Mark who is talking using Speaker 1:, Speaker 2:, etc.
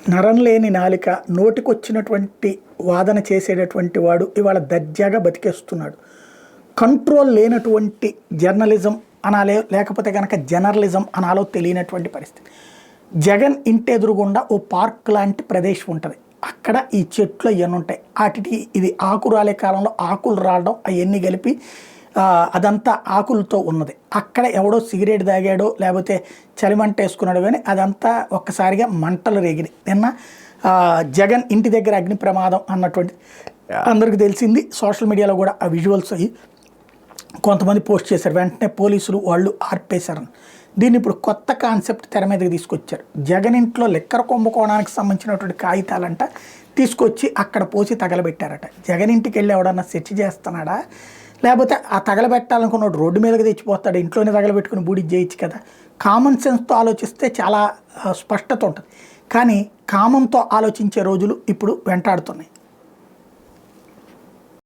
Speaker 1: నరం లేని నాలిక, నోటికొచ్చినటువంటి వాదన చేసేటటువంటి వాడు ఇవాళ దర్జాగా బతికేస్తున్నాడు. కంట్రోల్ లేనటువంటి జర్నలిజం అనాలే, లేకపోతే కనుక జర్నలిజం అనాలో తెలియనటువంటి పరిస్థితి. జగన్ ఇంటి ఎదురుగుండా ఓ పార్క్ లాంటి ప్రదేశం ఉంటుంది. అక్కడ ఈ చెట్లు అవన్నీ ఉంటాయి. వాటికి ఇది ఆకు రాలే కాలంలో ఆకులు రావడం అవన్నీ కలిపి అదంతా ఆకులతో ఉన్నది. అక్కడ ఎవడో సిగరెట్ తాగాడో లేకపోతే చలిమంట వేసుకున్నాడు, కానీ అదంతా ఒక్కసారిగా మంటలు రేగినాయి. నిన్న జగన్ ఇంటి దగ్గర అగ్ని ప్రమాదం అన్నటువంటి అందరికీ తెలిసింది. సోషల్ మీడియాలో కూడా ఆ విజువల్స్ అయ్యి కొంతమంది పోస్ట్ చేశారు. వెంటనే పోలీసులు వాళ్ళు ఆర్పేశారు. దీన్ని ఇప్పుడు కొత్త కాన్సెప్ట్ తెర మీదకి తీసుకొచ్చారు. జగన్ ఇంట్లో లెక్కర కుంభకోణానికి సంబంధించినటువంటి కాగితాలంట తీసుకొచ్చి అక్కడ పోసి తగలబెట్టారట. జగన్ ఇంటికి వెళ్ళి ఎవడన్నా సెర్చ్ చేస్తున్నాడా, లేకపోతే ఆ తగలబెట్టాలనుకున్నాడు రోడ్డు మీదకి తెచ్చిపోతాడు, ఇంట్లోనే తగలబెట్టుకుని బూడి చేయొచ్చు కదా. కామన్ సెన్స్తో ఆలోచిస్తే చాలా స్పష్టత ఉంటుంది. కానీ కామంతో ఆలోచించే రోజులు ఇప్పుడు వెంటాడుతున్నాయి.